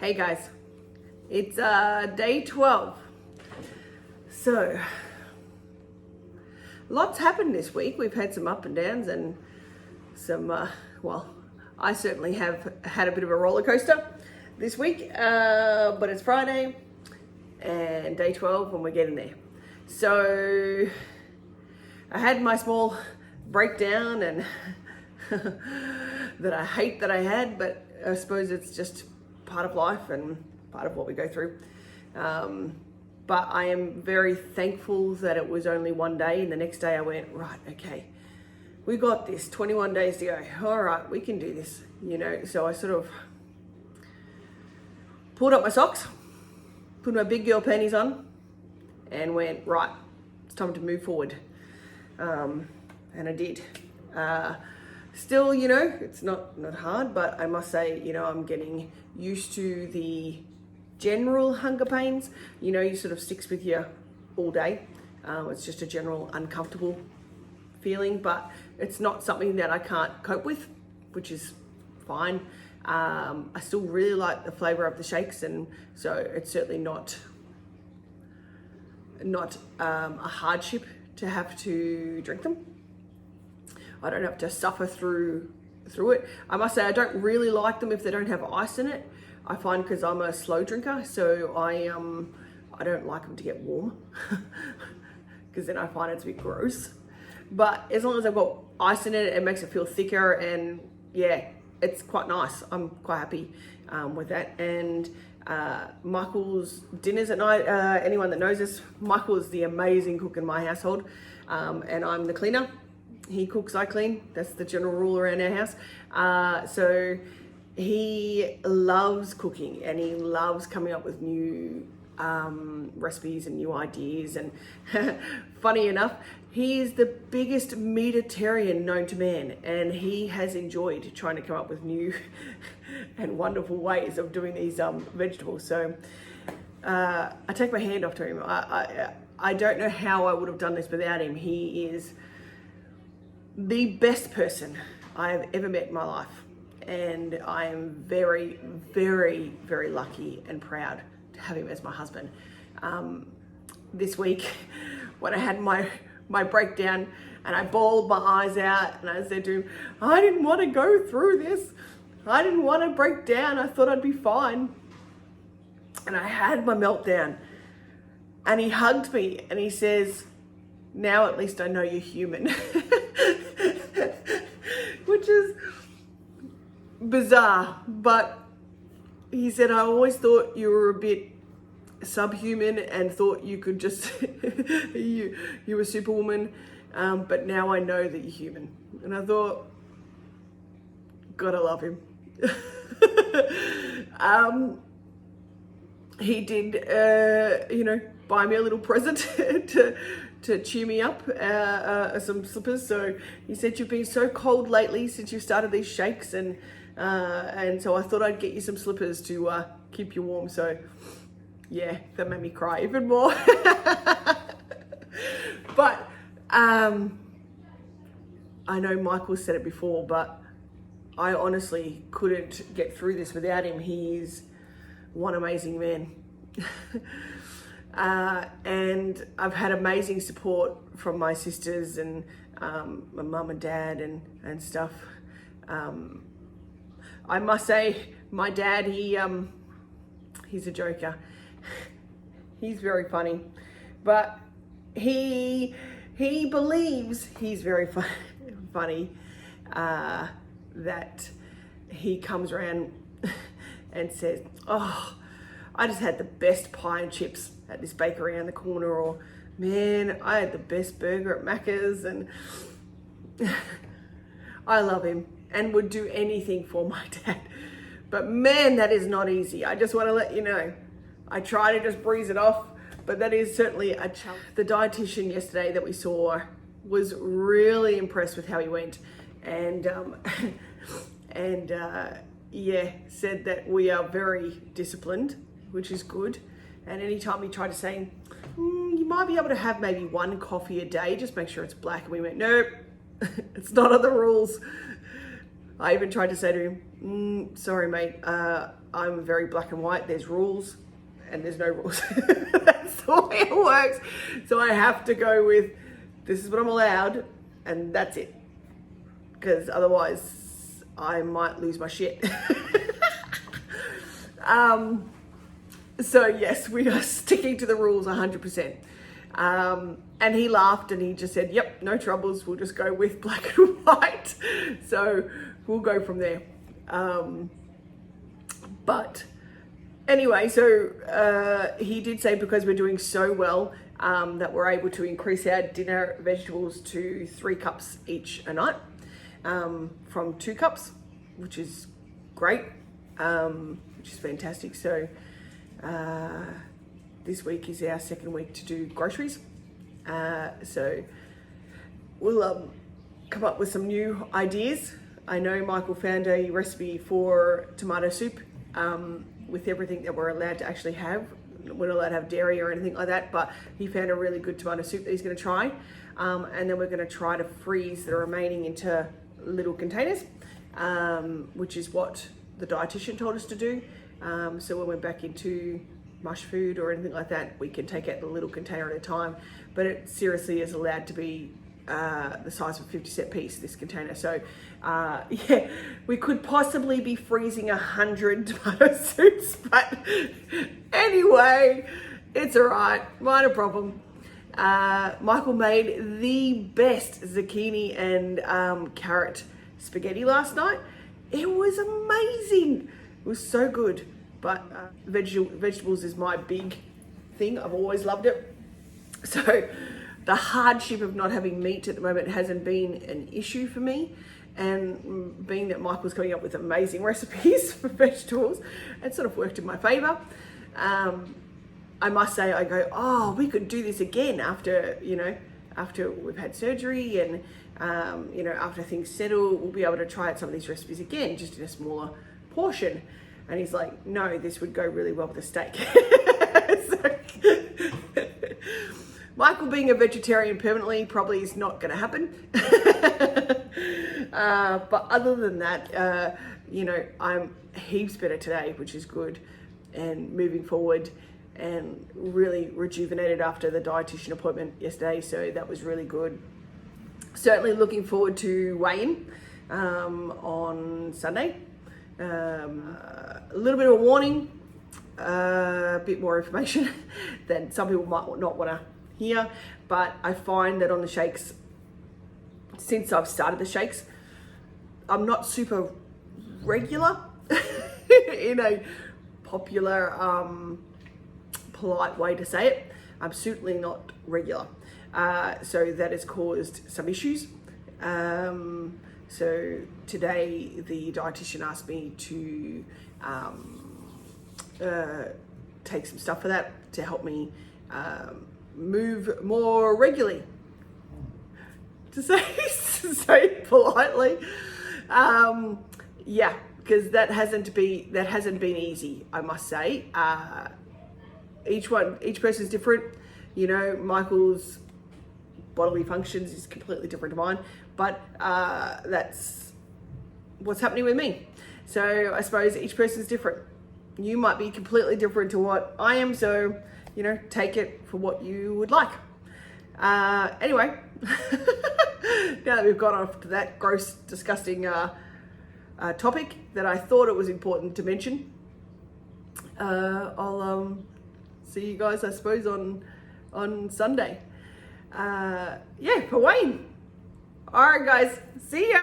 Hey guys, it's day 12. So, lots happened this week. We've had some up and downs and some, well, I certainly have had a bit of a roller coaster this week, but it's Friday and day 12 and we're getting there. So, I had my small breakdown and that I hate that I had, but I suppose it's just part of life and part of what we go through. But I am very thankful that it was only one day, and the next day I went, right, okay, we got this, 21 days to go. All right, we can do this, you know. So I sort of pulled up my socks, put my big girl panties on, and went, right, it's time to move forward. And I did. Still, you know, it's not hard, but I must say, you know, I'm getting used to the general hunger pains. You know, you sort of sticks with you all day. It's just a general uncomfortable feeling, but it's not something that I can't cope with, which is fine. I still really like the flavor of the shakes, and so it's certainly not a hardship to have to drink them. I don't have to suffer through it. I must say I don't really like them if they don't have ice in it. I find, because I'm a slow drinker, so I don't like them to get warm because then I find it's a bit gross. But as long as I've got ice in it, it makes it feel thicker, and yeah, it's quite nice. I'm quite happy with that. And Michael's dinners at night, anyone that knows this, Michael is the amazing cook in my household, and I'm the cleaner. He cooks, I clean. That's the general rule around our house. So he loves cooking, and he loves coming up with new recipes and new ideas. And funny enough, he is the biggest meatitarian known to man, and he has enjoyed trying to come up with new and wonderful ways of doing these vegetables. So I take my hand off to him. I don't know how I would have done this without him. He is the best person I have ever met in my life, and I am very, very, very lucky and proud to have him as my husband. This week, when I had my breakdown and I bawled my eyes out and I said to him, I didn't want to go through this. I didn't want to break down. I thought I'd be fine. And I had my meltdown, and he hugged me and he says, now at least I know you're human. Which is bizarre, but he said, I always thought you were a bit subhuman and thought you could just, you were Superwoman, but now I know that you're human. And I thought, gotta love him. He did, you know, buy me a little present to cheer me up, some slippers. So he said, you've been so cold lately since you started these shakes, and so I thought I'd get you some slippers to keep you warm. So yeah, that made me cry even more. But I know Michael said it before, but I honestly couldn't get through this without him. He's one amazing man. And I've had amazing support from my sisters and my mum and dad and stuff. I must say, my dad, he's a joker. He's very funny, but he believes he's very funny, that he comes around and says, oh, I just had the best pie and chips at this bakery around the corner, or man, I had the best burger at Macca's, and I love him and would do anything for my dad. But man, that is not easy. I just want to let you know. I try to just breeze it off, but that is certainly a challenge. The dietitian yesterday that we saw was really impressed with how he went, and yeah, said that we are very disciplined, which is good. And anytime we tried to say, you might be able to have maybe one coffee a day, just make sure it's black. And we went, nope, it's not on the rules. I even tried to say to him, sorry mate, I'm very black and white, there's rules and there's no rules. That's the way it works. So I have to go with, this is what I'm allowed and that's it. Because otherwise I might lose my shit. So yes, we are sticking to the rules 100%. And he laughed and he just said, yep, no troubles. We'll just go with black and white. So we'll go from there. But anyway, so he did say because we're doing so well that we're able to increase our dinner vegetables to 3 cups each a night from 2 cups, which is great, which is fantastic. So this week is our second week to do groceries. So we'll come up with some new ideas. I know Michael found a recipe for tomato soup with everything that we're allowed to actually have. We're not allowed to have dairy or anything like that, but he found a really good tomato soup that he's going to try. And then we're going to try to freeze the remaining into little containers, which is what the dietitian told us to do. So when we're back into mush food or anything like that, we can take out the little container at a time, but it seriously is allowed to be the size of a 50-cent piece, this container. So yeah, we could possibly be freezing 100 tomato soups, but anyway, it's all right, minor problem. Michael made the best zucchini and carrot spaghetti last night. It was amazing. It was so good. But vegetables is my big thing. I've always loved it. So the hardship of not having meat at the moment hasn't been an issue for me. And being that Michael's coming up with amazing recipes for vegetables, it sort of worked in my favor. I must say, I go, oh, we could do this again after, after we've had surgery and, after things settle, we'll be able to try out some of these recipes again, just in a smaller portion. And he's like, no, this would go really well with a steak. So, Michael being a vegetarian permanently probably is not going to happen. But other than that, I'm heaps better today, which is good. And moving forward and really rejuvenated after the dietitian appointment yesterday. So that was really good. Certainly looking forward to weigh-in on Sunday. A little bit of a warning, a bit more information than some people might not want to hear, but I find that on the shakes, since I've started the shakes, I'm not super regular in a popular, polite way to say it. I'm certainly not regular. So that has caused some issues. So today the dietitian asked me to take some stuff for that to help me move more regularly, to say politely. Yeah, because that hasn't been easy, I must say. Each person's different. Michael's bodily functions is completely different to mine, but that's what's happening with me. So I suppose each person's different. You might be completely different to what I am, so take it for what you would like. Anyway, now that we've got off to that gross, disgusting topic that I thought it was important to mention, I'll see you guys, I suppose, on Sunday. Yeah, for Wayne. All right, guys. See ya.